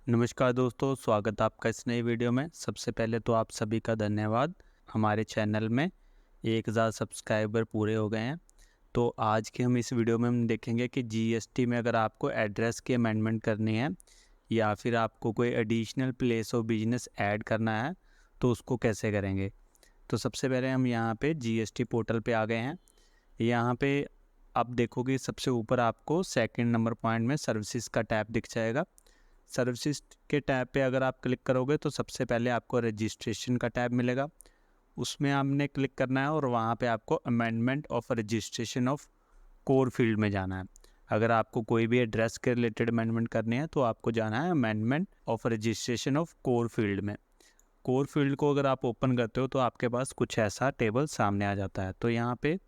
नमस्कार दोस्तों, स्वागत है आपका इस नई वीडियो में। सबसे पहले तो आप सभी का धन्यवाद। हमारे चैनल में 1000 सब्सक्राइबर पूरे हो गए हैं। तो आज की हम इस वीडियो में हम देखेंगे कि जीएसटी में अगर आपको एड्रेस की अमेंडमेंट करनी है या फिर आपको कोई additional place of business add करना है तो उसको कैसे करेंगे। तो सबसे पहले हम यहाँ पे जीएसटी पोर्टल पे आ गए हैं। यहाँ पे आप देखोगे सबसे ऊपर आपको सेकंड नंबर पॉइंट में सर्विसेज का टैब दिख जाएगा। सर्विसेज के टैब पे अगर आप क्लिक करोगे तो सबसे पहले आपको रजिस्ट्रेशन का टैब मिलेगा। उसमें आपने क्लिक करना है और वहाँ पे आपको amendment of registration of core field में जाना है। अगर आपको कोई भी एड्रेस के रिलेटेड अमेंडमेंट करनी है तो आपको जाना है amendment of registration of core field में। कोर फील्ड को अगर आप ओपन करते हो तो आपके पास कुछ ऐसा टेबल सामने आ जाता है। तो यहाँ पे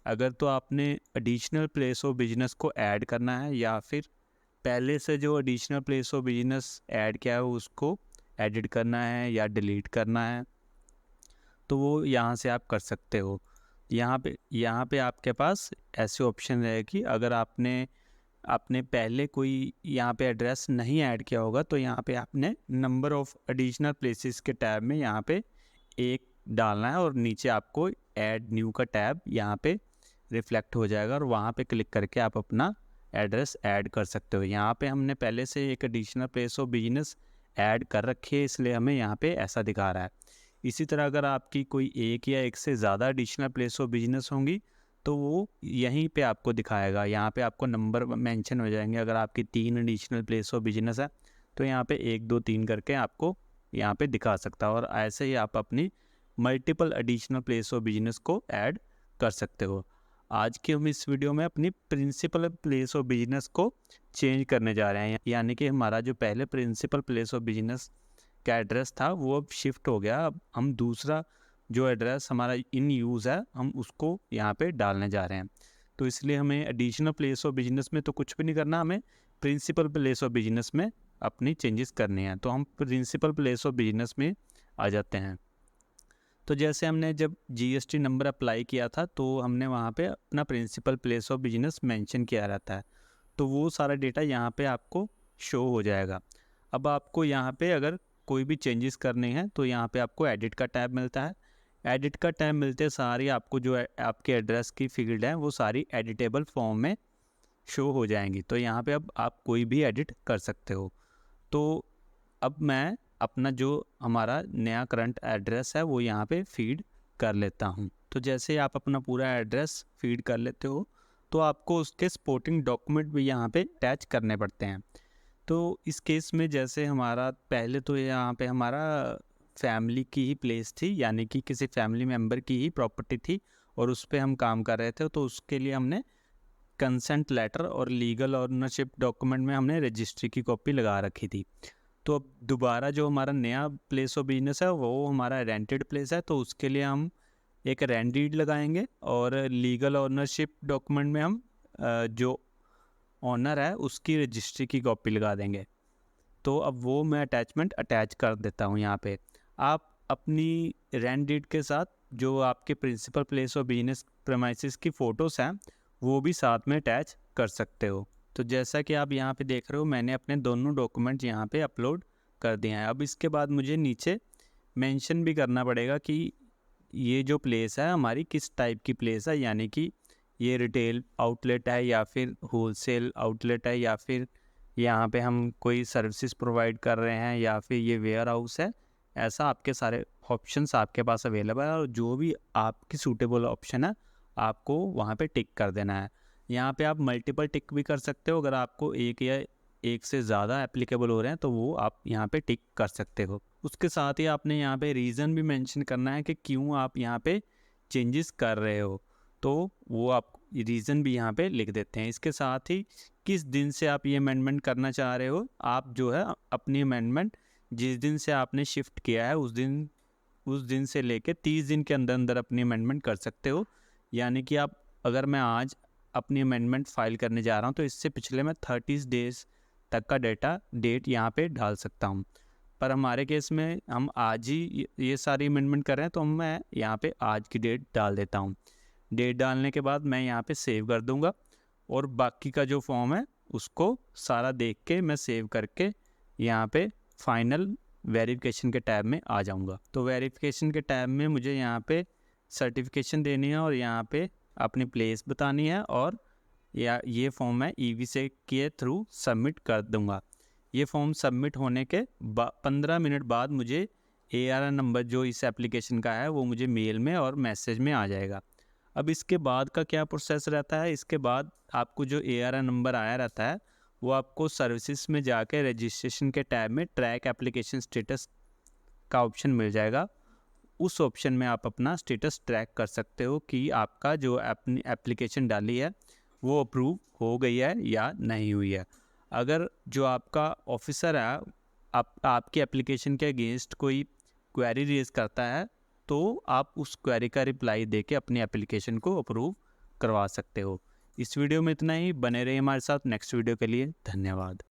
अगर तो आपने एडिशनल प्लेस ऑफ बिजनेस को ऐड करना है या फिर पहले से जो additional place of business add किया है उसको एडिट करना है या डिलीट करना है तो वो यहाँ से आप कर सकते हो। यहाँ पे आपके पास ऐसे ऑप्शन है कि अगर आपने आपने पहले कोई यहाँ पे एड्रेस नहीं ऐड किया होगा तो यहाँ पे आपने नंबर ऑफ एडिशनल प्लेसेस के टैब में यहाँ पे एक डालना है और नीचे आपको ऐड न्यू का टैब यहाँ पे रिफ्लेक्ट हो जाएगा और वहाँ पे क्लिक करके आप अपना एड्रेस ऐड कर सकते हो। यहाँ पे हमने पहले से एक additional place of business add कर रखी है इसलिए हमें यहाँ पे ऐसा दिखा रहा है। इसी तरह अगर आपकी कोई एक या एक से ज़्यादा एडिशनल प्लेस ऑफ बिजनेस होंगी तो वो यहीं पे आपको दिखाएगा। यहाँ पे आपको नंबर मेंशन हो जाएंगे। अगर आपकी 3 एडिशनल प्लेस ऑफ बिजनेस है तो यहाँ पे 1 2 3 करके आपको यहाँ पे दिखा सकता है और ऐसे ही आप अपनी multiple additional place of business को ऐड कर सकते हो। आज की हम इस वीडियो में अपनी प्रिंसिपल प्लेस ऑफ बिजनेस को चेंज करने जा रहे हैं, यानी कि हमारा जो पहले प्रिंसिपल प्लेस ऑफ बिजनेस का एड्रेस था वो अब शिफ्ट हो गया। अब हम दूसरा जो एड्रेस हमारा इन यूज़ है हम उसको यहाँ पे डालने जा रहे हैं। तो इसलिए हमें एडिशनल प्लेस ऑफ बिजनेस में तो कुछ भी नहीं करना, हमें प्रिंसिपल प्लेस ऑफ बिजनेस में अपनी चेंजेस करनी है। तो हम प्रिंसिपल प्लेस ऑफ बिजनेस में आ जाते हैं। तो जैसे हमने जब जीएसटी नंबर अप्लाई किया था तो हमने वहाँ पे अपना principal place of business mention किया रहता है, तो वो सारा डेटा यहाँ पे आपको शो हो जाएगा। अब आपको यहाँ पे अगर कोई भी चेंजेस करने हैं तो यहाँ पे आपको एडिट का टैब मिलता है। एडिट का टैब मिलते सारी आपको जो आपके एड्रेस की फील्ड है वो सारी एडिटेबल फॉर्म में शो हो जाएंगी। तो यहाँ पे अब आप कोई भी एडिट कर सकते हो। तो अब मैं अपना जो हमारा नया करंट एड्रेस है वो यहाँ पे फीड कर लेता हूँ। तो जैसे आप अपना पूरा एड्रेस फीड कर लेते हो तो आपको उसके सपोर्टिंग डॉक्यूमेंट भी यहाँ पे अटैच करने पड़ते हैं। तो इस केस में जैसे हमारा पहले तो यहाँ पे हमारा फैमिली की ही प्लेस थी, यानी कि किसी फैमिली मेम्बर की ही प्रॉपर्टी थी और उस पर हम काम कर रहे थे। तो उसके लिए हमने कंसेंट लेटर और लीगल ऑनरशिप डॉक्यूमेंट में हमने रजिस्ट्री की कॉपी लगा रखी थी। तो अब दोबारा जो हमारा नया प्लेस ऑफ बिजनेस है वो हमारा रेंटेड प्लेस है, तो उसके लिए हम एक रेंट डीड लगाएंगे और लीगल ऑनरशिप डॉक्यूमेंट में हम जो ऑनर है उसकी रजिस्ट्री की कॉपी लगा देंगे। तो अब वो मैं अटैचमेंट अटैच कर देता हूँ यहाँ पे। आप अपनी रेंट डीड के साथ जो आपके principal place of business premises की फ़ोटोज़ हैं वो भी साथ में अटैच कर सकते हो। तो जैसा कि आप यहाँ पे देख रहे हो मैंने अपने दोनों डॉक्यूमेंट यहाँ पे अपलोड कर दिए हैं। अब इसके बाद मुझे नीचे मेंशन भी करना पड़ेगा कि ये जो प्लेस है हमारी किस टाइप की प्लेस है, यानी कि ये रिटेल आउटलेट है या फिर होलसेल आउटलेट है या फिर यहाँ पे हम कोई सर्विसेज प्रोवाइड कर रहे हैं या फिर ये वेयर हाउस है। ऐसा आपके सारे ऑप्शंस आपके पास अवेलेबल है और जो भी आपकी सूटेबल ऑप्शन है आपको वहाँ पे टिक कर देना है। यहाँ पे आप मल्टीपल टिक भी कर सकते हो। अगर आपको एक या एक से ज़्यादा एप्लीकेबल हो रहे हैं तो वो आप यहाँ पे टिक कर सकते हो। उसके साथ ही आपने यहाँ पे रीज़न भी मेंशन करना है कि क्यों आप यहाँ पे चेंजेस कर रहे हो, तो वो आप रीज़न भी यहाँ पे लिख देते हैं। इसके साथ ही किस दिन से आप ये अमेंडमेंट करना चाह रहे हो, आप जो है अपनी अमेंडमेंट जिस दिन से आपने शिफ्ट किया है उस दिन से लेके 30 दिन के अंदर अंदर अपनी अमेंडमेंट कर सकते हो। यानी कि आप अगर मैं आज अपनी अमेंडमेंट फ़ाइल करने जा रहा हूँ तो इससे पिछले मैं 30 डेज़ तक का डेट यहाँ पे डाल सकता हूँ। पर हमारे केस में हम आज ही ये सारी अमेंडमेंट कर रहे हैं तो मैं यहाँ पे आज की डेट डाल देता हूँ। डेट डालने के बाद मैं यहाँ पे सेव कर दूँगा और बाकी का जो फॉर्म है उसको सारा देख के मैं सेव करके यहाँ पे फाइनल वेरिफिकेशन के टैब में आ जाऊँगा। तो वेरिफिकेशन के टैब में मुझे यहाँ पे सर्टिफिकेशन देनी है और यहाँ पे अपनी प्लेस बतानी है, और या ये फॉर्म मैं EVSEC के थ्रू सबमिट कर दूँगा। ये फॉर्म सबमिट होने के 15 मिनट बाद मुझे ARN नंबर जो इस एप्लीकेशन का है वो मुझे मेल में और मैसेज में आ जाएगा। अब इसके बाद का क्या प्रोसेस रहता है, इसके बाद आपको जो ARN नंबर आया रहता है वो आपको सर्विसेज में जाके रजिस्ट्रेशन के टैब में ट्रैक एप्लीकेशन स्टेटस का ऑप्शन मिल जाएगा। उस ऑप्शन में आप अपना स्टेटस ट्रैक कर सकते हो कि आपका जो अपनी एप्लीकेशन डाली है वो अप्रूव हो गई है या नहीं हुई है। अगर जो आपका ऑफिसर है आपकी एप्लीकेशन के अगेंस्ट कोई क्वेरी रेज करता है तो आप उस क्वेरी का रिप्लाई देके अपनी एप्लीकेशन को अप्रूव करवा सकते हो। इस वीडियो में इतना ही, बने रहिए हमारे साथ। नेक्स्ट वीडियो के लिए धन्यवाद।